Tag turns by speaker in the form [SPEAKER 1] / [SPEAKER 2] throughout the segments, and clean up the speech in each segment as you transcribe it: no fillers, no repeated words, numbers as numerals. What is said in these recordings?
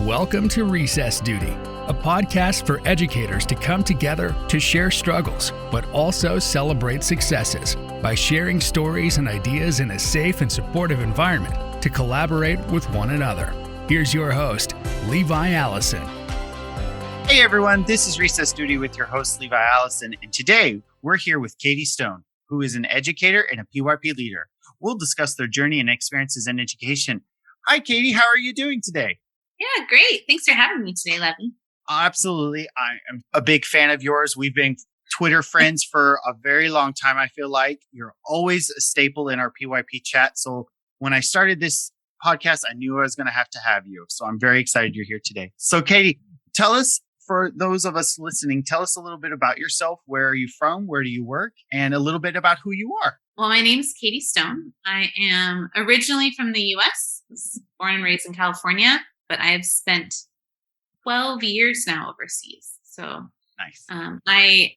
[SPEAKER 1] Welcome to Recess Duty, a podcast for educators to come together to share struggles, but also celebrate successes by sharing stories and ideas in a safe and supportive environment to collaborate with one another. Here's your host, Levi Allison.
[SPEAKER 2] Hey everyone, this is Recess Duty with your host, Levi Allison, and today we're here with Katie Stone, who is an educator and a PYP leader. We'll discuss their journey and experiences in education. Hi, Katie. How are you doing today?
[SPEAKER 3] Yeah, great. Thanks for having me today, Levy.
[SPEAKER 2] Absolutely. I am a big fan of yours. We've been Twitter friends for a very long time, I feel like. You're always a staple in our PYP chat. So when I started this podcast, I knew I was going to have you. So I'm very excited you're here today. So Katie, tell us, for those of us listening, tell us a little bit about yourself. Where are you from? Where do you work? And a little bit about who you are.
[SPEAKER 3] Well, my name is Katie Stone. I am originally from the U.S. I was born and raised in California, but I have spent 12 years now overseas. So
[SPEAKER 2] nice.
[SPEAKER 3] A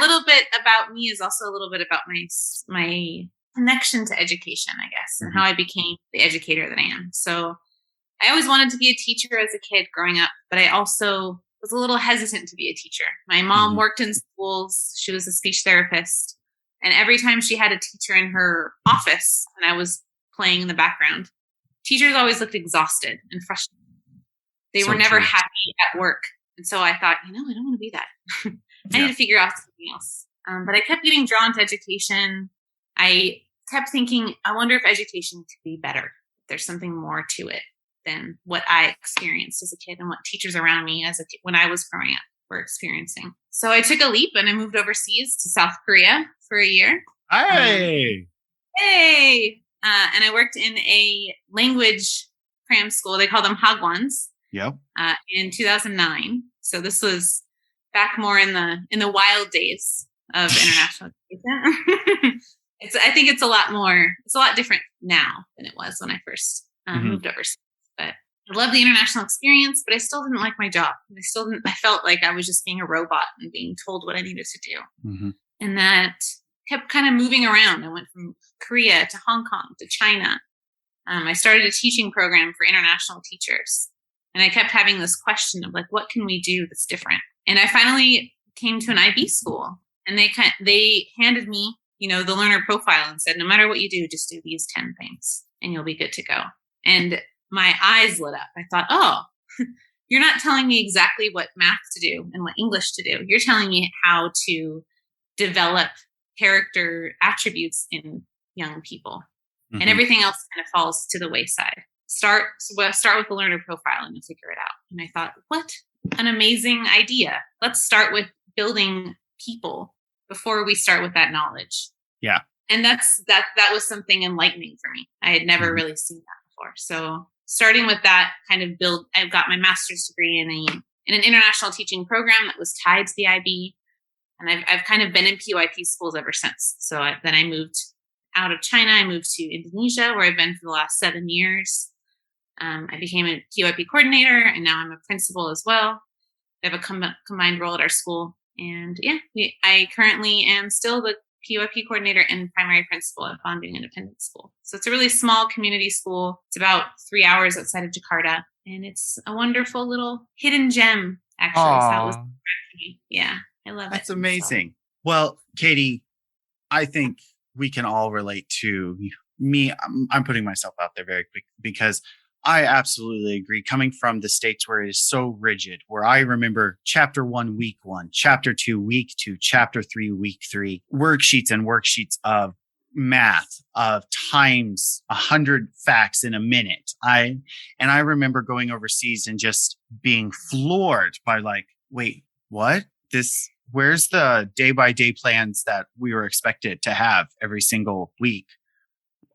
[SPEAKER 3] little bit about me is also a little bit about my connection to education, I guess, and how I became the educator that I am. So I always wanted to be a teacher as a kid growing up, but I also was a little hesitant to be a teacher. My mom worked in schools. She was a speech therapist. And every time she had a teacher in her office and I was playing in the background, teachers always looked exhausted and frustrated. They were never happy at work. And so I thought, I don't want to be that. I need to figure out something else. But I kept getting drawn to education. I kept thinking, I wonder if education could be better. There's something more to it than what I experienced as a kid and what teachers around me as a kid when I was growing up were experiencing. So I took a leap and I moved overseas to South Korea for a year.
[SPEAKER 2] Hey!
[SPEAKER 3] And I worked in a language cram school. They call them hagwons.
[SPEAKER 2] Yep.
[SPEAKER 3] In 2009. So this was back more in the wild days of international education. I think it's a lot different now than it was when I first moved overseas. But I love the international experience, but I still didn't like my job. I felt like I was just being a robot and being told what I needed to do. And that kept kind of moving around. I went from Korea to Hong Kong to China. I started a teaching program for international teachers. And I kept having this question of what can we do that's different? And I finally came to an IB school and they handed me, the learner profile and said, no matter what you do, just do these 10 things and you'll be good to go. And my eyes lit up. I thought, oh, you're not telling me exactly what math to do and what English to do. You're telling me how to develop character attributes in young people. And everything else kind of falls to the wayside. Start with the learner profile and you'll figure it out. And I thought, what an amazing idea. Let's start with building people before we start with that knowledge.
[SPEAKER 2] Yeah. And
[SPEAKER 3] that was something enlightening for me. I had never really seen that before. So starting with that kind of I got my master's degree in an international teaching program that was tied to the IB. And I've kind of been in PYP schools ever since. So then I moved out of China. I moved to Indonesia, where I've been for the last 7 years. I became a PYP coordinator, and now I'm a principal as well. We have a combined role at our school. And I currently am still the PYP coordinator and primary principal at Bandung Independent School. So it's a really small community school. It's about 3 hours outside of Jakarta. And it's a wonderful little hidden gem, actually.
[SPEAKER 2] Aww.
[SPEAKER 3] So that was yeah, I love it.
[SPEAKER 2] That's amazing. Well, Katie, I think we can all relate to me. I'm putting myself out there very quick because I absolutely agree. Coming from the States where it is so rigid, where I remember chapter 1, week 1, chapter 2, week 2, chapter 3, week 3, worksheets and worksheets of math, of times 100 facts in a minute. I remember going overseas and just being floored by wait, what? Where's the day-by-day plans that we were expected to have every single week?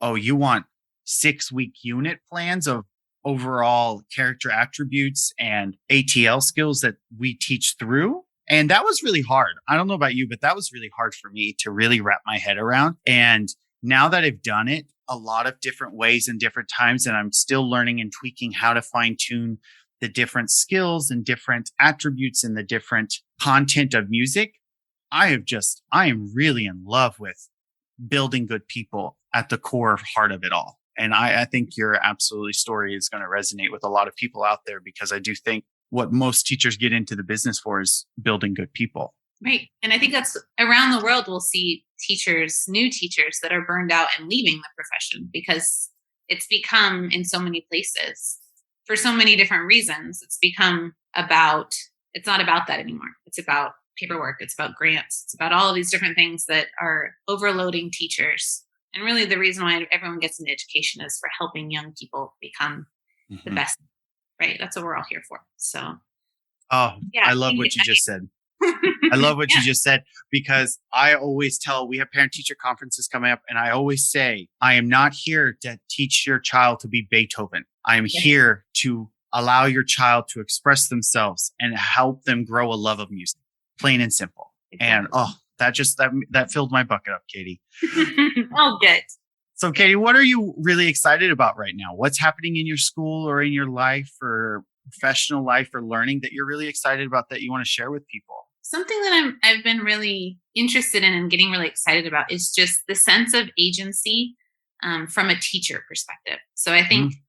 [SPEAKER 2] Oh, you want 6-week unit plans of overall character attributes and ATL skills that we teach through? And that was really hard. I don't know about you, but that was really hard for me to really wrap my head around. And now that I've done it a lot of different ways and different times, and I'm still learning and tweaking how to fine tune the different skills and different attributes and the different content of music, I am really in love with building good people at the core heart of it all. And I think your absolutely story is going to resonate with a lot of people out there, because I do think what most teachers get into the business for is building good people.
[SPEAKER 3] Right. And I think that's around the world, we'll see new teachers that are burned out and leaving the profession because it's become in so many places for so many different reasons. It's not about that anymore. It's about paperwork. It's about grants. It's about all of these different things that are overloading teachers. And really the reason why everyone gets into education is for helping young people become the best, right? That's what we're all here for. So.
[SPEAKER 2] Oh, yeah, I love what you just said. I love what you just said, because I always we have parent teacher conferences coming up, and I always say, I am not here to teach your child to be Beethoven. I am here to allow your child to express themselves and help them grow a love of music, plain and simple. Exactly. And that filled my bucket up, Katie.
[SPEAKER 3] Oh, good.
[SPEAKER 2] So Katie, what are you really excited about right now? What's happening in your school or in your life or professional life or learning that you're really excited about that you want to share with people?
[SPEAKER 3] Something that I've been really interested in and getting really excited about is just the sense of agency from a teacher perspective. So I think in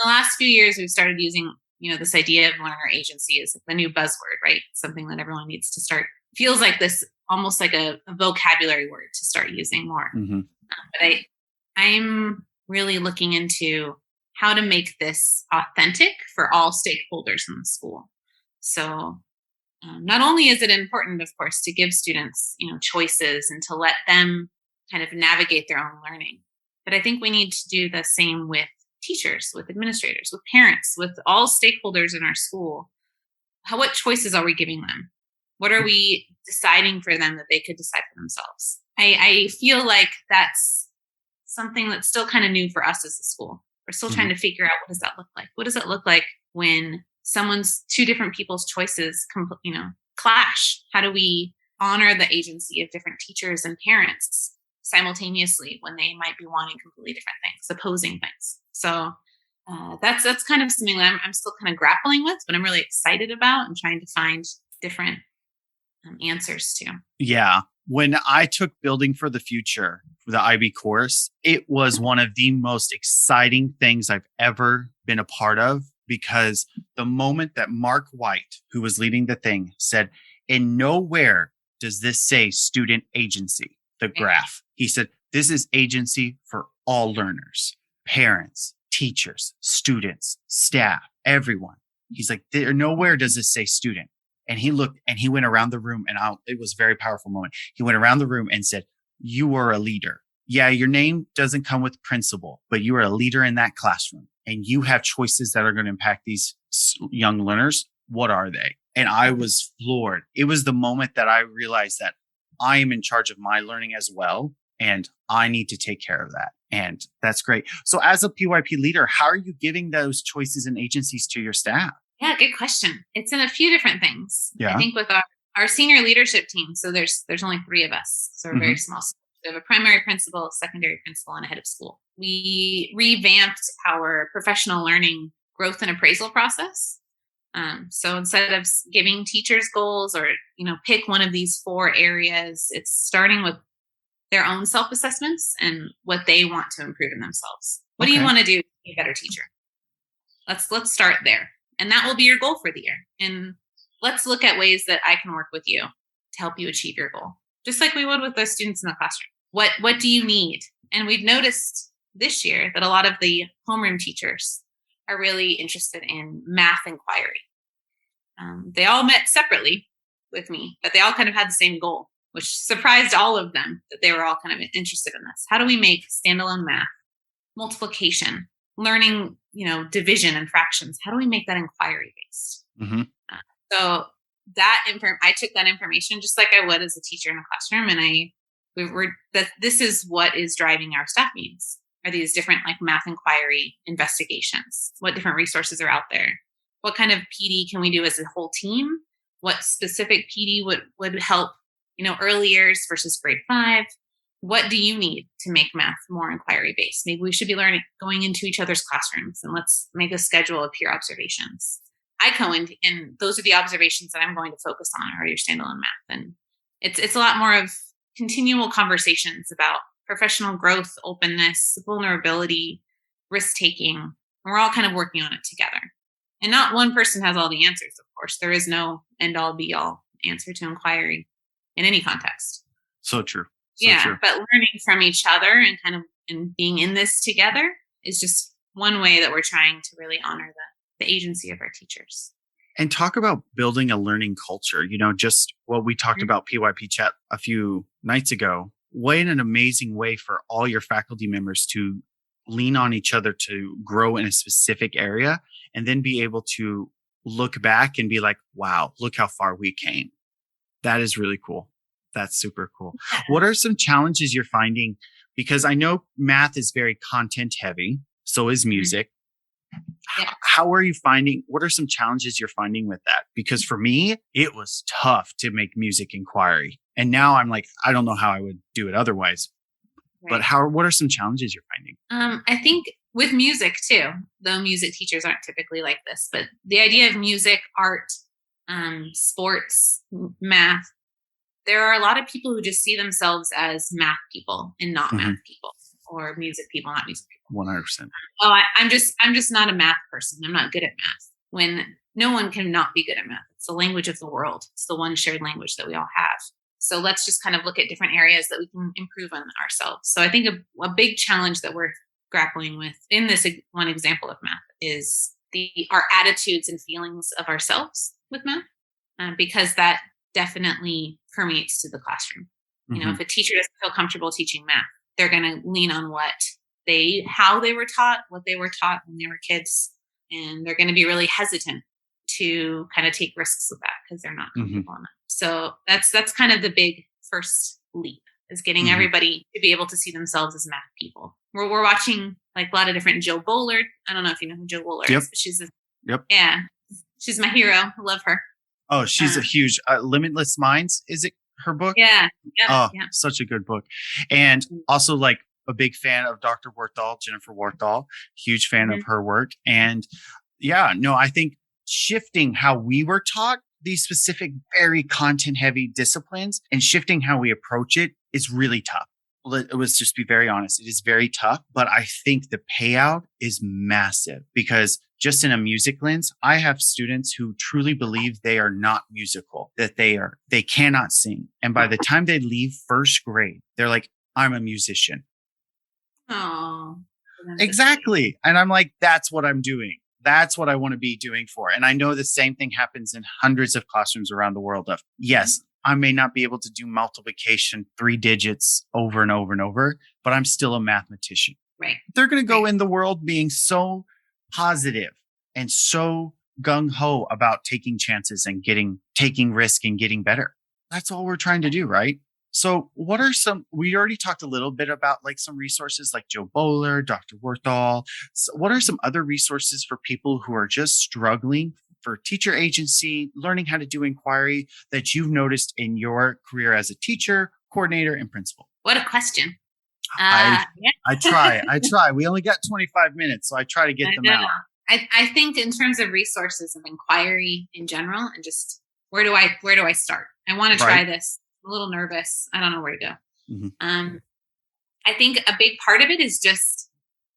[SPEAKER 3] the last few years, we've started using, this idea of learner agency is the new buzzword, right? Something that everyone needs to start, feels like this, almost like a vocabulary word to start using more. But I'm really looking into how to make this authentic for all stakeholders in the school. So not only is it important, of course, to give students, choices and to let them kind of navigate their own learning, but I think we need to do the same with teachers, with administrators, with parents, with all stakeholders in our school. What choices are we giving them? What are we deciding for them that they could decide for themselves? I feel like that's something that's still kind of new for us as a school. We're still trying to figure out, what does that look like? What does it look like when two different people's choices, clash? How do we honor the agency of different teachers and parents simultaneously when they might be wanting completely different things, opposing things? So that's kind of something that I'm still kind of grappling with, but I'm really excited about and trying to find different answers to.
[SPEAKER 2] Yeah. When I took Building for the Future, the IB course, it was one of the most exciting things I've ever been a part of, because the moment that Mark White, who was leading the thing, said, "In nowhere does this say student agency," the graph. He said, "This is agency for all learners, parents, teachers, students, staff, everyone." He's like, "Nowhere does this say student." And he looked and he went around the room, and it was a very powerful moment. He went around the room and said, "You are a leader. Yeah, your name doesn't come with principal, but you are a leader in that classroom, and you have choices that are going to impact these young learners. What are they?" And I was floored. It was the moment that I realized that I am in charge of my learning as well, and I need to take care of that. And that's great. So as a PYP leader, how are you giving those choices and agencies to your staff?
[SPEAKER 3] Yeah, good question. It's in a few different things.
[SPEAKER 2] Yeah.
[SPEAKER 3] I think with our senior leadership team, so there's only 3 of us. So we're very small. We have a primary principal, a secondary principal, and a head of school. We revamped our professional learning growth and appraisal process. So instead of giving teachers goals or, pick one of these 4 areas, it's starting with their own self-assessments and what they want to improve in themselves. What do you want to do to be a better teacher? Let's start there. And that will be your goal for the year. And let's look at ways that I can work with you to help you achieve your goal, just like we would with the students in the classroom. What do you need? And we've noticed this year that a lot of the homeroom teachers are really interested in math inquiry. They all met separately with me, but they all kind of had the same goal, which surprised all of them that they were all kind of interested in this. How do we make standalone math, multiplication, learning, division and fractions? How do we make that inquiry based? So I took that information just like I would as a teacher in a classroom, and this is what is driving our staff meetings. Are these different math inquiry investigations? What different resources are out there? What kind of PD can we do as a whole team? What specific PD would help, early years versus grade 5? What do you need to make math more inquiry based? Maybe we should be going into each other's classrooms, and let's make a schedule of peer observations. I go in, and those are the observations that I'm going to focus on, are your standalone math. And it's a lot more of continual conversations about professional growth, openness, vulnerability, risk taking. And we're all kind of working on it together. And not one person has all the answers, of course. There is no end all be all answer to inquiry in any context.
[SPEAKER 2] So true. So true.
[SPEAKER 3] But learning from each other and kind of and being in this together is just one way that we're trying to really honor the agency of our teachers.
[SPEAKER 2] And talk about building a learning culture, just what we talked about PYP chat a few nights ago. What an amazing way for all your faculty members to lean on each other to grow in a specific area and then be able to look back and be like, wow, look how far we came. That is really cool. That's super cool. Yeah. What are some challenges you're finding? Because I know math is very content heavy. So is music. Yeah. How are you finding, what are some challenges you're finding with that? Because for me, it was tough to make music inquiry. And now I'm like, I don't know how I would do it otherwise. Right. But what are some challenges you're finding?
[SPEAKER 3] I think with music too, though music teachers aren't typically like this, but the idea of music, art, sports, math, there are a lot of people who just see themselves as math people and not math people, or music people, not music people.
[SPEAKER 2] 100%.
[SPEAKER 3] Oh, I'm just not a math person. I'm not good at math. When no one can not be good at math. It's the language of the world. It's the one shared language that we all have. So let's just kind of look at different areas that we can improve on ourselves. So I think a big challenge that we're grappling with in this one example of math is our attitudes and feelings of ourselves with math, because that definitely permeates to the classroom. If a teacher doesn't feel comfortable teaching math, they're going to lean on how they were taught, what they were taught when they were kids, and they're going to be really hesitant to kind of take risks with that because they're not comfortable on that. So that's kind of the big first leap, is getting everybody to be able to see themselves as math people. We're watching like a lot of different Jill Bollard. I don't know if you know who Jill Bollard is, but she's she's my hero. I love her.
[SPEAKER 2] Oh, she's a huge Limitless Minds. Is it her book?
[SPEAKER 3] Yeah.
[SPEAKER 2] Such a good book. And also like a big fan of Dr. Worthall, Jennifer Worthall, huge fan of her work. And I think shifting how we were taught these specific, very content heavy disciplines and shifting how we approach it is really tough. Let's just be very honest. It is very tough, but I think the payout is massive because just in a music lens, I have students who truly believe they are not musical, that they cannot sing. And by the time they leave first grade, they're like, I'm a musician.
[SPEAKER 3] Oh,
[SPEAKER 2] exactly. And I'm like, that's what I'm doing. That's what I want to be doing for. And I know the same thing happens in hundreds of classrooms around the world of, yes, I may not be able to do multiplication 3 digits over and over and over, but I'm still a mathematician.
[SPEAKER 3] Right.
[SPEAKER 2] They're going to go in the world being so positive and so gung-ho about taking chances and taking risk and getting better. That's all we're trying to do, right? So we already talked a little bit about like some resources like Joe Bowler, Dr. Worthall. So what are some other resources for people who are just struggling for teacher agency, learning how to do inquiry that you've noticed in your career as a teacher, coordinator, and principal?
[SPEAKER 3] What a question.
[SPEAKER 2] I try. We only got 25 minutes, so I try to get them out.
[SPEAKER 3] I think in terms of resources of inquiry in general, and just where do I start? I want to try this. I'm a little nervous. I don't know where to go. I think a big part of it is just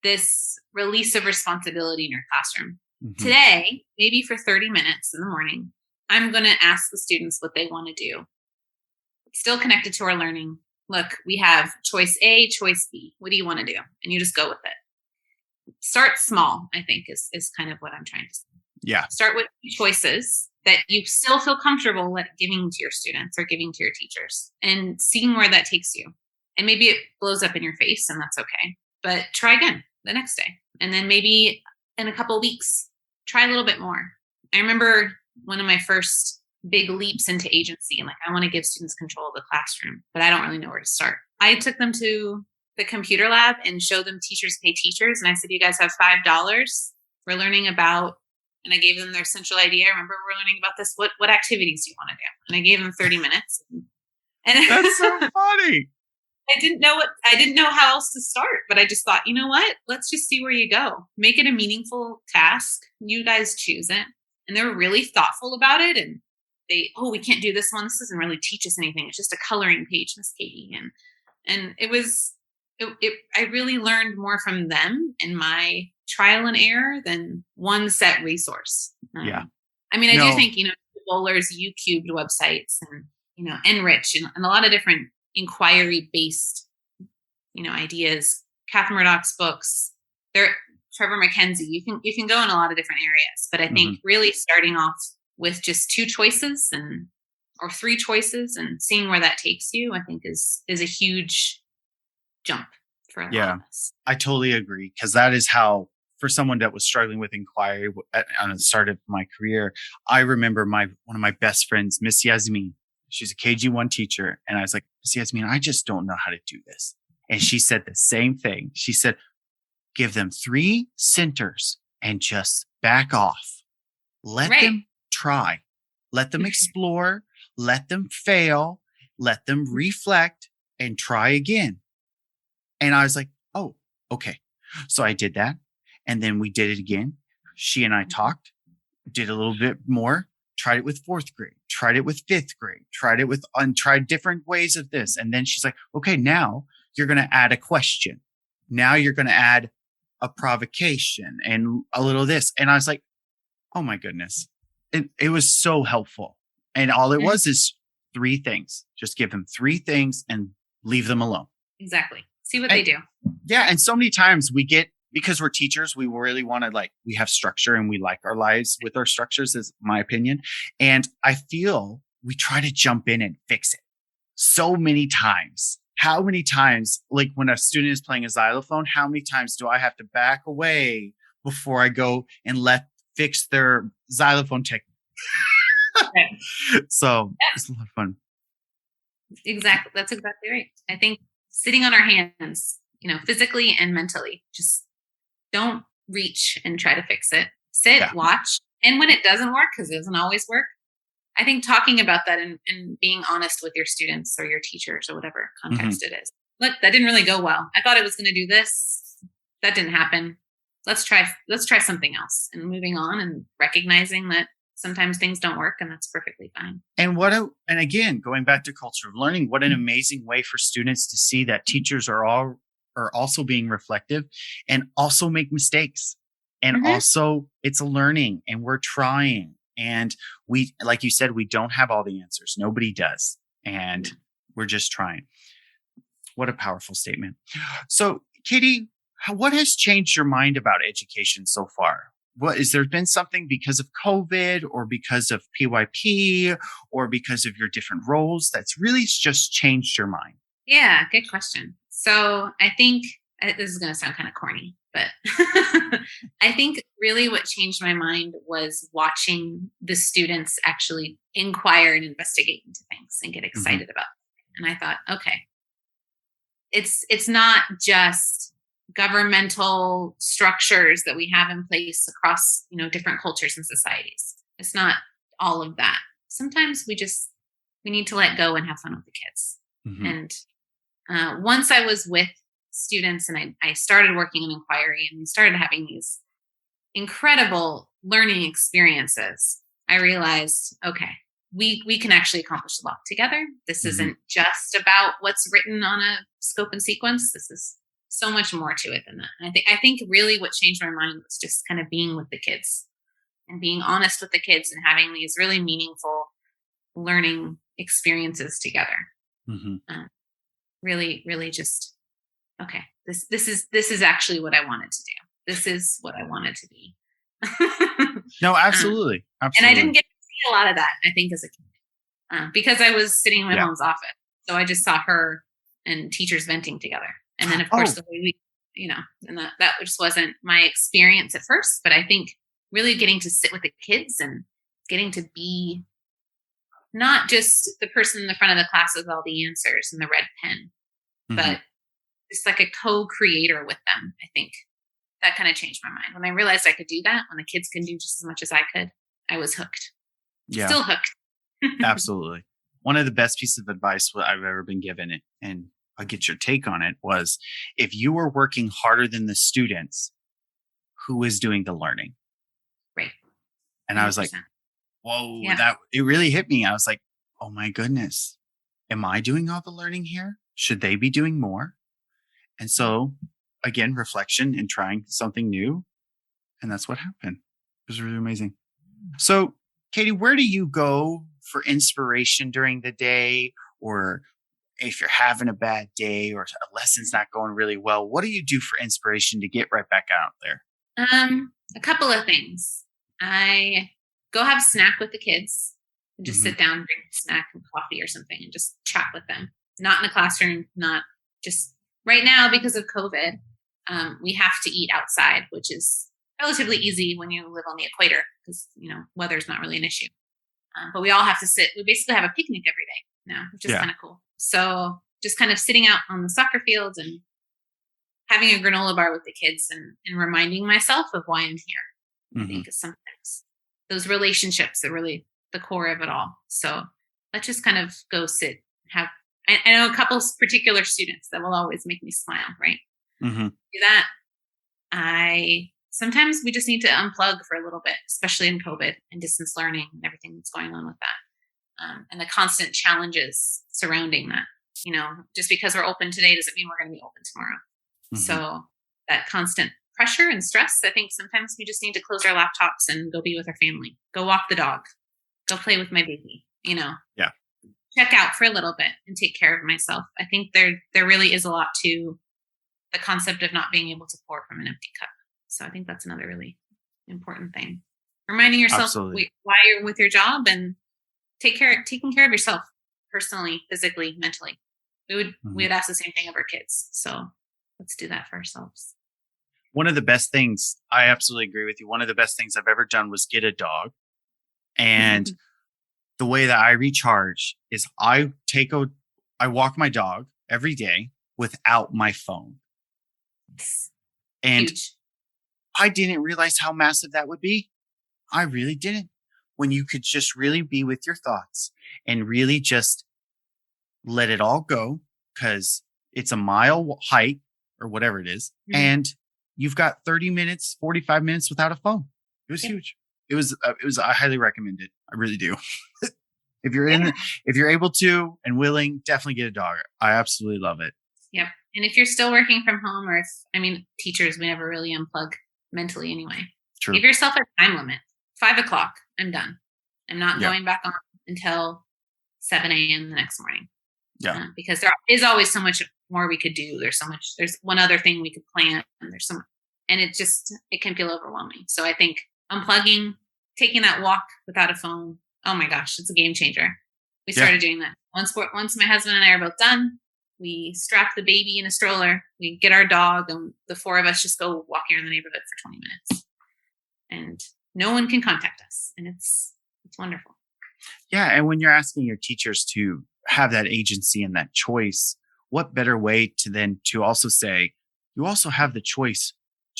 [SPEAKER 3] this release of responsibility in your classroom. Today, maybe for 30 minutes in the morning, I'm going to ask the students what they want to do. It's still connected to our learning. Look, we have choice A, choice B. What do you want to do? And you just go with it. Start small, I think, is kind of what I'm trying to say.
[SPEAKER 2] Yeah.
[SPEAKER 3] Start with choices that you still feel comfortable giving to your students or giving to your teachers, and seeing where that takes you. And maybe it blows up in your face, and that's okay. But try again the next day. And then maybe in a couple of weeks, try a little bit more. I remember one of my first big leaps into agency, and like, I want to give students control of the classroom, but I don't really know where to start. I took them to the computer lab and showed them Teachers Pay Teachers. And I said, you guys have $5. We're learning about, and I gave them their central idea. Remember, we're learning about this. What activities do you want to do? And I gave them 30 minutes. And
[SPEAKER 2] that's so funny.
[SPEAKER 3] I didn't know how else to start, but I just thought, you know what? Let's just see where you go. Make it a meaningful task. You guys choose it. And they were really thoughtful about it. And we can't do this one. This doesn't really teach us anything. It's just a coloring page, Miss Katie. And it was I really learned more from them and my trial and error than one set resource.
[SPEAKER 2] Yeah.
[SPEAKER 3] I mean, I
[SPEAKER 2] No.
[SPEAKER 3] do think, Bowler's U-Cubed websites and, Enrich and a lot of different inquiry-based, ideas, Catherine Murdoch's books, Trevor McKenzie, you can go in a lot of different areas, but I think really starting off with just 2 choices or 3 choices and seeing where that takes you, I think is a huge jump for a lot of us.
[SPEAKER 2] I totally agree, because that is how, for someone that was struggling with inquiry on the start of my career, I remember one of my best friends, Miss Yasmin. She's a KG1 teacher. And I was like, Miss Yasmin, I just don't know how to do this. And she said the same thing. She said, give them 3 centers and just back off. Let them try. Let them explore. Let them fail. Let them reflect and try again. And I was like, oh, okay. So I did that. And then we did it again. She and I talked, did a little bit more, tried it with 4th grade, tried it with 5th grade, tried different ways of this. And then she's like, okay, now you're going to add a question. Now you're going to add a provocation and a little this. And I was like, oh my goodness. It was so helpful. And all it was is 3 things. Just give them 3 things and leave them alone.
[SPEAKER 3] Exactly. See what they do.
[SPEAKER 2] Yeah. And so many times because we're teachers, we really want to we have structure and we like our lives with our structures, is my opinion. And I feel we try to jump in and fix it so many times. How many times, when a student is playing a xylophone, how many times do I have to back away before I go and fix their xylophone technique? So it's a lot of fun.
[SPEAKER 3] Exactly. That's exactly right. I think sitting on our hands, physically and mentally, just don't reach and try to fix it. Sit, watch. And when it doesn't work, because it doesn't always work, I think talking about that and being honest with your students or your teachers or whatever context it is. Look, that didn't really go well. I thought I was going to do this. That didn't happen. Let's try something else, and moving on and recognizing that sometimes things don't work, and that's perfectly fine.
[SPEAKER 2] And again, going back to culture of learning, what an amazing way for students to see that teachers are also being reflective and also make mistakes. And also it's a learning, and we're trying. And we, like you said, we don't have all the answers. Nobody does. And we're just trying. What a powerful statement. So, Katie, what has changed your mind about education so far? Has there been something because of COVID or because of PYP or because of your different roles that's really just changed your mind?
[SPEAKER 3] Yeah, good question. So I think this is going to sound kind of corny, but I think really what changed my mind was watching the students actually inquire and investigate into things and get excited about them. And I thought, okay, it's not just governmental structures that we have in place across, different cultures and societies. It's not all of that. Sometimes we need to let go and have fun with the kids. And once I was with students and I started working in inquiry and we started having these incredible learning experiences, I realized, okay, we can actually accomplish a lot together. This isn't just about what's written on a scope and sequence. This is so much more to it than that. And I think really what changed my mind was just kind of being with the kids and being honest with the kids and having these really meaningful learning experiences together. Really, really just, okay, this is actually what I wanted to do. This is what I wanted to be.
[SPEAKER 2] No, absolutely.
[SPEAKER 3] And I didn't get to see a lot of that, I think, as a kid, because I was sitting in my mom's office. So I just saw her and teachers venting together. And then, of course, the way we, and that just wasn't my experience at first. But I think really getting to sit with the kids and getting to be not just the person in the front of the class with all the answers and the red pen, but just like a co-creator with them. I think that kind of changed my mind. When I realized I could do that, when the kids can do just as much as I could, I was hooked. Yeah. Still hooked.
[SPEAKER 2] Absolutely. One of the best pieces of advice I've ever been given, and I'll get your take on it, was if you were working harder than the students, who is doing the learning?
[SPEAKER 3] Right.
[SPEAKER 2] And 100%. I was like, whoa, it really hit me. I was like, oh my goodness, am I doing all the learning here? Should they be doing more? And so, again, reflection and trying something new. And that's what happened. It was really amazing. So, Katie, where do you go for inspiration during the day? Or if you're having a bad day or a lesson's not going really well, what do you do for inspiration to get right back out there?
[SPEAKER 3] A couple of things. I go have a snack with the kids and just sit down, drink a snack and coffee or something and just chat with them. Not in the classroom, not just right now because of COVID. We have to eat outside, which is relatively easy when you live on the equator because, weather's not really an issue. But we all have to sit. We basically have a picnic every day now, which is kind of cool. So just kind of sitting out on the soccer fields and having a granola bar with the kids and reminding myself of why I'm here. I think is sometimes those relationships are really the core of it all. So let's just kind of go sit, I know a couple of particular students that will always make me smile, right? Do that. Sometimes we just need to unplug for a little bit, especially in COVID and distance learning and everything that's going on with that. And the constant challenges surrounding that. Just because we're open today doesn't mean we're going to be open tomorrow. So that constant pressure and stress, I think sometimes we just need to close our laptops and go be with our family, go walk the dog, go play with my baby, check out for a little bit and take care of myself. I think there really is a lot to the concept of not being able to pour from an empty cup. So I think that's another really important thing. Reminding yourself why you're with your job and taking care of yourself personally, physically, mentally. We would ask the same thing of our kids. So let's do that for ourselves.
[SPEAKER 2] One of the best things, I absolutely agree with you. One of the best things I've ever done was get a dog. And the way that I recharge is I walk my dog every day without my phone. And huge. I didn't realize how massive that would be. I really didn't. When you could just really be with your thoughts and really just let it all go, because it's a mile hike or whatever it is. And you've got 30 minutes, 45 minutes without a phone. It was huge. It was, I highly recommend it. I really do. If you're able to and willing, definitely get a dog. I absolutely love it.
[SPEAKER 3] Yep. And if you're still working from home teachers, we never really unplug mentally anyway.
[SPEAKER 2] True.
[SPEAKER 3] Give yourself a time limit. 5:00, I'm done. I'm not going back on until 7 a.m. the next morning. Yeah. Because there is always so much more we could do. There's one other thing we could plan. And it can feel overwhelming. So I think unplugging, taking that walk without a phone, oh my gosh, it's a game changer. We started doing that. Once my husband and I are both done, we strap the baby in a stroller, we get our dog, and the four of us just go walk around the neighborhood for 20 minutes. And no one can contact us. And it's wonderful.
[SPEAKER 2] Yeah. And when you're asking your teachers to have that agency and that choice, what better way to also say, you also have the choice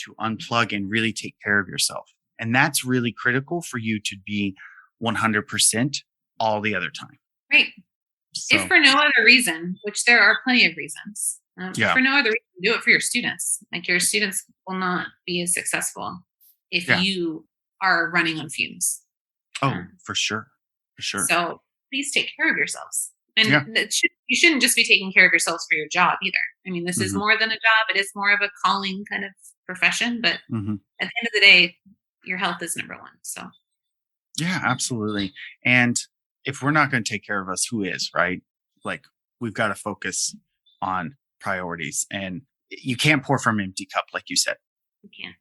[SPEAKER 2] to unplug and really take care of yourself. And that's really critical for you to be 100% all the other time.
[SPEAKER 3] Right. So, if for no other reason, which there are plenty of reasons, if for no other reason, do it for your students. Like your students will not be as successful if you are running on fumes.
[SPEAKER 2] Oh, for sure. For sure.
[SPEAKER 3] So please take care of yourselves. And you shouldn't just be taking care of yourselves for your job either. I mean, this is more than a job. It is more of a calling kind of profession. But at the end of the day, your health is number one. So.
[SPEAKER 2] Yeah, absolutely. And if we're not going to take care of us, who is, right? Like we've got to focus on priorities, and you can't pour from an empty cup, like you said.
[SPEAKER 3] You can't.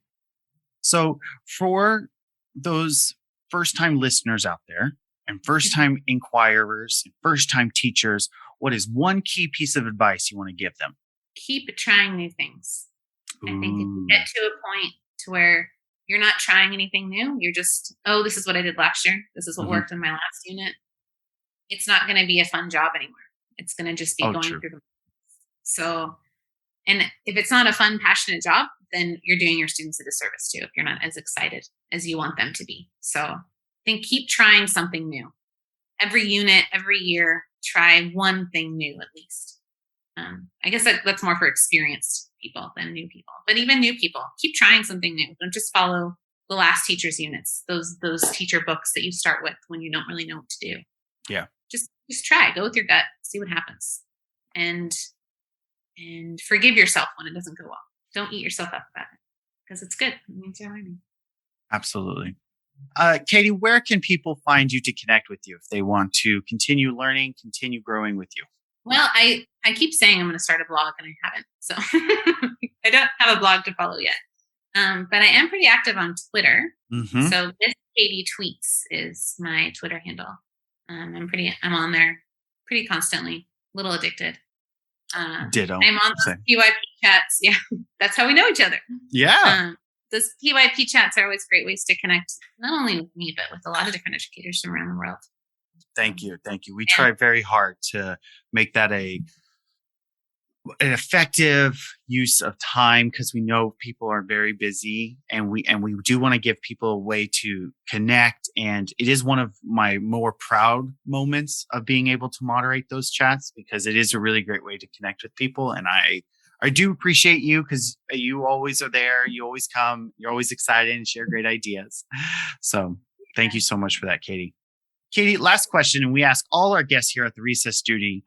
[SPEAKER 2] So for those first-time listeners out there and first-time inquirers and first-time teachers, what is one key piece of advice you want to give them?
[SPEAKER 3] Keep trying new things. I think if you get to a point to where you're not trying anything new, you're just, this is what I did last year. This is what worked in my last unit. It's not going to be a fun job anymore. It's going to just be going through the. So, and if it's not a fun, passionate job, then you're doing your students a disservice too, if you're not as excited as you want them to be. So I think keep trying something new. Every unit, every year, try one thing new at least. I guess that's more for experienced people than new people. But even new people, keep trying something new. Don't just follow the last teacher's units, those teacher books that you start with when you don't really know what to do.
[SPEAKER 2] Yeah.
[SPEAKER 3] Just try. Go with your gut. See what happens. And and forgive yourself when it doesn't go well. Don't eat yourself up about it because it's good. It means you're learning.
[SPEAKER 2] Absolutely. Katie, where can people find you to connect with you if they want to continue learning, continue growing with you?
[SPEAKER 3] Well, I keep saying I'm going to start a blog and I haven't. So I don't have a blog to follow yet. But I am pretty active on Twitter.
[SPEAKER 2] Mm-hmm.
[SPEAKER 3] So this Katie Tweets is my Twitter handle. I'm on there pretty constantly, a little addicted.
[SPEAKER 2] Ditto.
[SPEAKER 3] I'm on the PYP chats. Yeah, that's how we know each other.
[SPEAKER 2] Yeah.
[SPEAKER 3] Those PYP chats are always great ways to connect, not only with me, but with a lot of different educators from around the world.
[SPEAKER 2] Thank you. We try very hard to make that an effective use of time because we know people are very busy, and we do want to give people a way to connect. And it is one of my more proud moments of being able to moderate those chats because it is a really great way to connect with people. And I do appreciate you because you always are there. You always come. You're always excited and share great ideas. So thank you so much for that, Katie. Katie, last question. And we ask all our guests here at the Recess Duty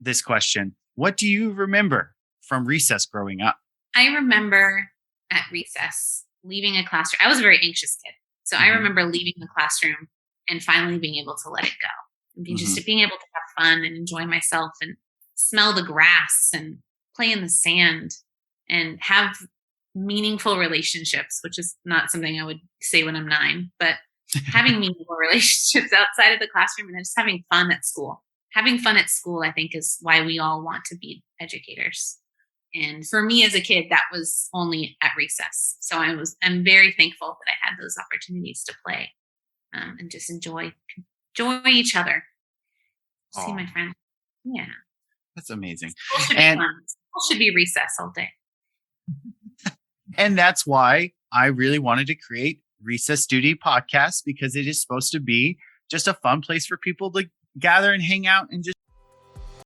[SPEAKER 2] this question. What do you remember from recess growing up?
[SPEAKER 3] I remember at recess leaving a classroom. I was a very anxious kid. So I remember leaving the classroom and finally being able to let it go. And just being able to have fun and enjoy myself and smell the grass and play in the sand and have meaningful relationships, which is not something I would say when I'm 9, but having meaningful relationships outside of the classroom and just having fun at school. Having fun at school, I think, is why we all want to be educators. And for me as a kid, that was only at recess. So I'm very thankful that I had those opportunities to play and just enjoy each other. See my friends. Yeah.
[SPEAKER 2] That's amazing.
[SPEAKER 3] School should be fun. School should be recess all day.
[SPEAKER 2] And that's why I really wanted to create Recess Duty Podcast, because it is supposed to be just a fun place for people to gather and hang out and just